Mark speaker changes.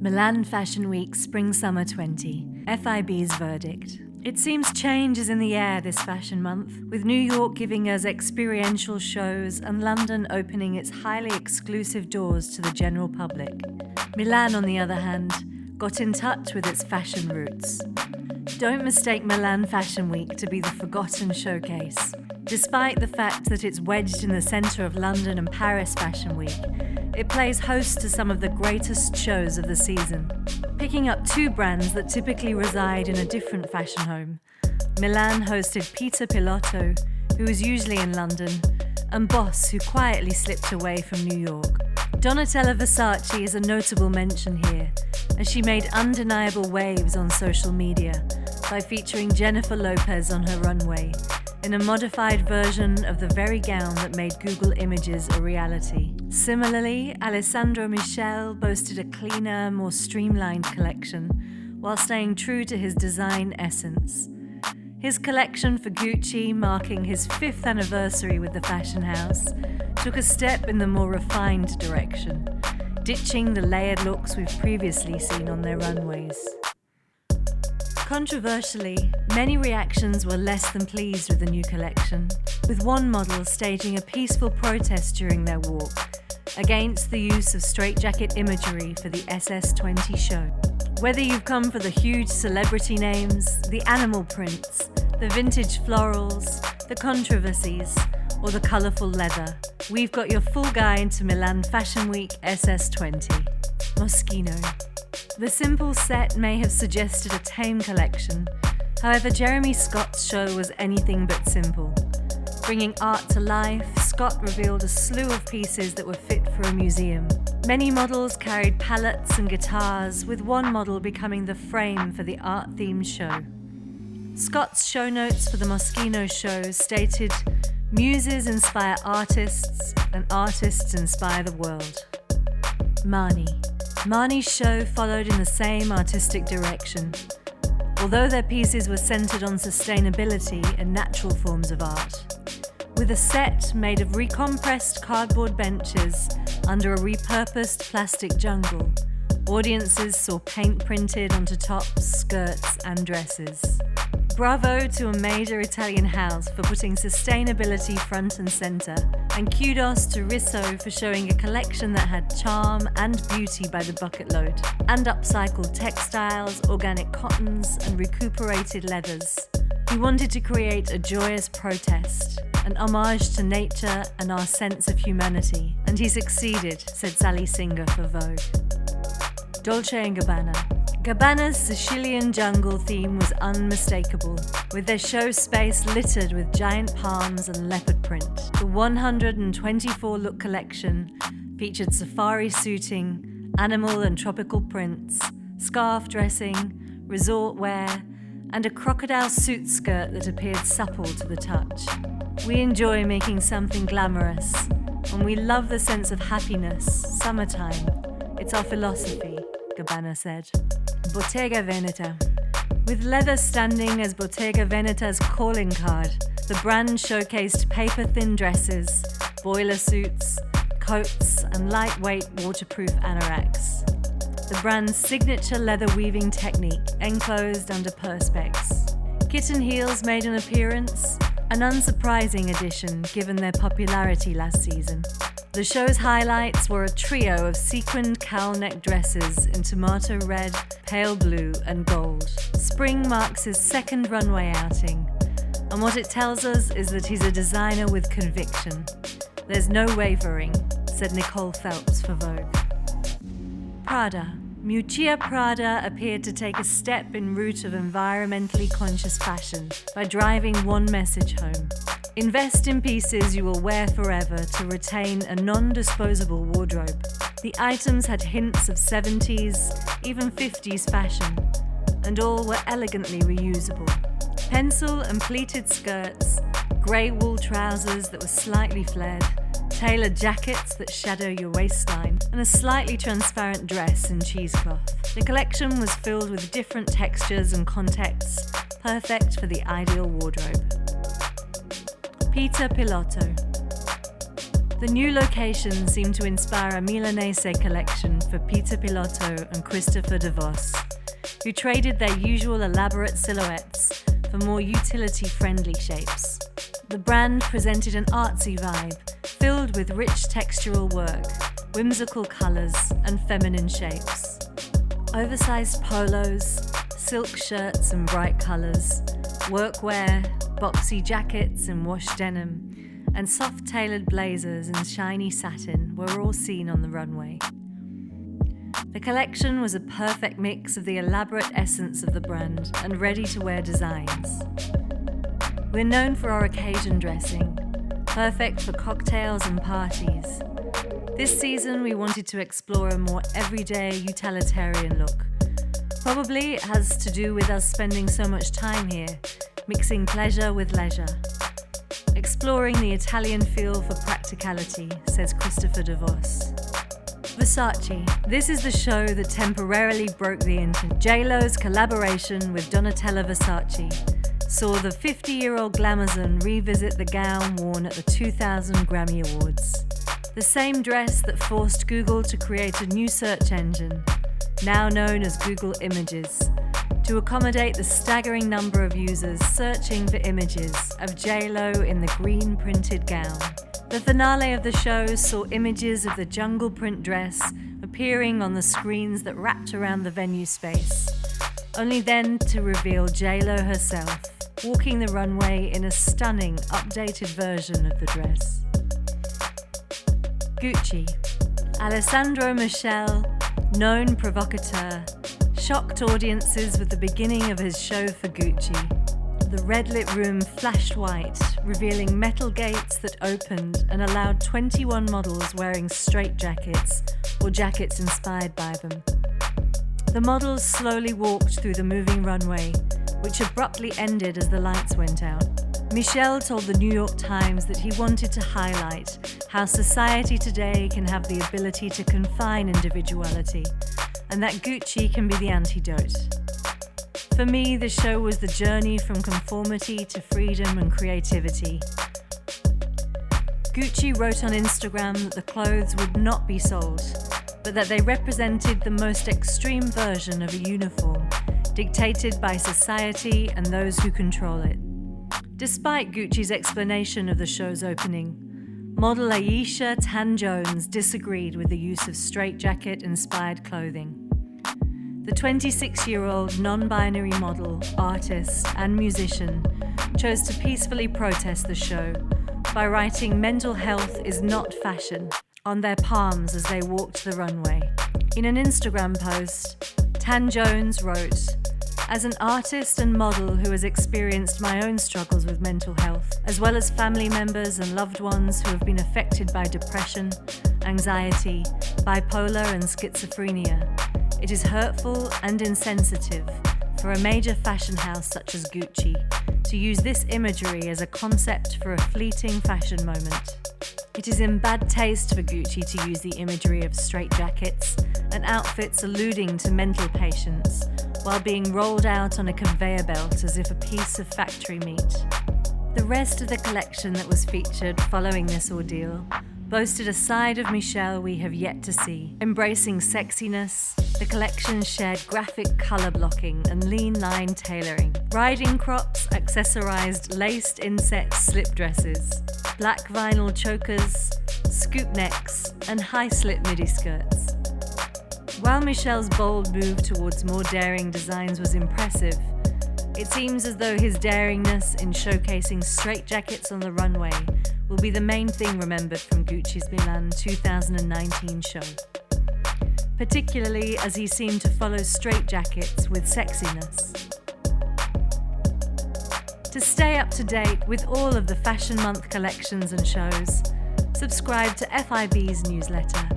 Speaker 1: Milan Fashion Week Spring-Summer 20, FIB's verdict. It seems change is in the air this fashion month, with New York giving us experiential shows and London opening its highly exclusive doors to the general public. Milan, on the other hand, got in touch with its fashion roots. Don't mistake Milan Fashion Week to be the forgotten showcase. Despite the fact that it's wedged in the centre of London and Paris Fashion Week, it plays host to some of the greatest shows of the season. Picking up two brands that typically reside in a different fashion home, Milan hosted Peter Pilotto, who is usually in London, and Boss, who quietly slipped away from New York. Donatella Versace is a notable mention here, as she made undeniable waves on social media by featuring Jenifer Lopez on her runway, in a modified version of the very gown that made Google Images a reality. Similarly, Alessandro Michele boasted a cleaner, more streamlined collection, while staying true to his design essence. His collection for Gucci, marking his 5th anniversary with the fashion house, took a step in the more refined direction, ditching the layered looks we've previously seen on their runways. Controversially, many reactions were less than pleased with the new collection, with one model staging a peaceful protest during their walk against the use of straitjacket imagery for the SS20 show. Whether you've come for the huge celebrity names, the animal prints, the vintage florals, the controversies, or the colourful leather, we've got your full guide to Milan Fashion Week SS20. Moschino. The simple set may have suggested a tame collection. However, Jeremy Scott's show was anything but simple. Bringing art to life, Scott revealed a slew of pieces that were fit for a museum. Many models carried palettes and guitars, with one model becoming the frame for the art-themed show. Scott's show notes for the Moschino show stated, "Muses inspire artists, and artists inspire the world." Marni. Marni's show followed in the same artistic direction. Although their pieces were centered on sustainability and natural forms of art. With a set made of recompressed cardboard benches under a repurposed plastic jungle, audiences saw paint printed onto tops, skirts, and dresses. Bravo to a major Italian house for putting sustainability front and center, and kudos to Risso for showing a collection that had charm and beauty by the bucket load, and upcycled textiles, organic cottons, and recuperated leathers. He wanted to create a joyous protest, an homage to nature and our sense of humanity, and he succeeded, said Sally Singer for Vogue. Dolce Gabbana. Gabbana's Sicilian jungle theme was unmistakable, with their show space littered with giant palms and leopard print. The 124-look collection featured safari suiting, animal and tropical prints, scarf dressing, resort wear, and a crocodile suit skirt that appeared supple to the touch. We enjoy making something glamorous, and we love the sense of happiness, summertime. It's our philosophy, Gabbana said. Bottega Veneta. With leather standing as Bottega Veneta's calling card, the brand showcased paper-thin dresses, boiler suits, coats, and lightweight waterproof anoraks. The brand's signature leather weaving technique enclosed under perspex. Kitten heels made an appearance, an unsurprising addition given their popularity last season. The show's highlights were a trio of sequined cowl-neck dresses in tomato red, pale blue, and gold. Spring marks his second runway outing, and what it tells us is that he's a designer with conviction. There's no wavering, said Nicole Phelps for Vogue. Prada. Miuccia Prada appeared to take a step in route of environmentally conscious fashion by driving one message home. Invest in pieces you will wear forever to retain a non-disposable wardrobe. The items had hints of 70s, even 50s fashion, and all were elegantly reusable. Pencil and pleated skirts, grey wool trousers that were slightly flared, tailored jackets that shadow your waistline, and a slightly transparent dress in cheesecloth. The collection was filled with different textures and contexts, perfect for the ideal wardrobe. Peter Pilotto. The new location seemed to inspire a Milanese collection for Peter Pilotto and Christopher de Vos, who traded their usual elaborate silhouettes for more utility-friendly shapes. The brand presented an artsy vibe, filled with rich textural work, whimsical colors, and feminine shapes. Oversized polos, silk shirts and bright colors, workwear, boxy jackets and wash denim, and soft-tailored blazers in shiny satin were all seen on the runway. The collection was a perfect mix of the elaborate essence of the brand and ready-to-wear designs. We're known for our occasion dressing, perfect for cocktails and parties. This season we wanted to explore a more everyday, utilitarian look. Probably it has to do with us spending so much time here, mixing pleasure with leisure. Exploring the Italian feel for practicality, says Christopher de Vos. Versace. This is the show that temporarily broke the internet. J-Lo's collaboration with Donatella Versace saw the 50-year-old glamazon revisit the gown worn at the 2000 Grammy Awards. The same dress that forced Google to create a new search engine, now known as Google Images, to accommodate the staggering number of users searching for images of J-Lo in the green printed gown. The finale of the show saw images of the jungle print dress appearing on the screens that wrapped around the venue space, only then to reveal J-Lo herself, walking the runway in a stunning, updated version of the dress. Gucci. Alessandro Michele, known provocateur, shocked audiences with the beginning of his show for Gucci. The red-lit room flashed white, revealing metal gates that opened and allowed 21 models wearing straitjackets or jackets inspired by them. The models slowly walked through the moving runway, which abruptly ended as the lights went out. Michele told the New York Times that he wanted to highlight how society today can have the ability to confine individuality, and that Gucci can be the antidote. For me, the show was the journey from conformity to freedom and creativity. Gucci wrote on Instagram that the clothes would not be sold, but that they represented the most extreme version of a uniform, dictated by society and those who control it. Despite Gucci's explanation of the show's opening, model Ayesha Tan-Jones disagreed with the use of straitjacket-inspired clothing. The 26-year-old non-binary model, artist, and musician chose to peacefully protest the show by writing "mental health is not fashion" on their palms as they walked the runway. In an Instagram post, Tan-Jones wrote, "As an artist and model who has experienced my own struggles with mental health, as well as family members and loved ones who have been affected by depression, anxiety, bipolar and schizophrenia, it is hurtful and insensitive for a major fashion house such as Gucci to use this imagery as a concept for a fleeting fashion moment. It is in bad taste for Gucci to use the imagery of straitjackets and outfits alluding to mental patients while being rolled out on a conveyor belt as if a piece of factory meat." The rest of the collection that was featured following this ordeal boasted a side of Michele we have yet to see. Embracing sexiness, the collection shared graphic color blocking and lean line tailoring. Riding crops accessorized laced inset slip dresses, black vinyl chokers, scoop necks, and high-slit midi skirts. While Michele's bold move towards more daring designs was impressive, it seems as though his daringness in showcasing straitjackets on the runway will be the main thing remembered from Gucci's Milan 2019 show, particularly as he seemed to follow straitjackets with sexiness. To stay up to date with all of the Fashion Month collections and shows, subscribe to FIB's newsletter.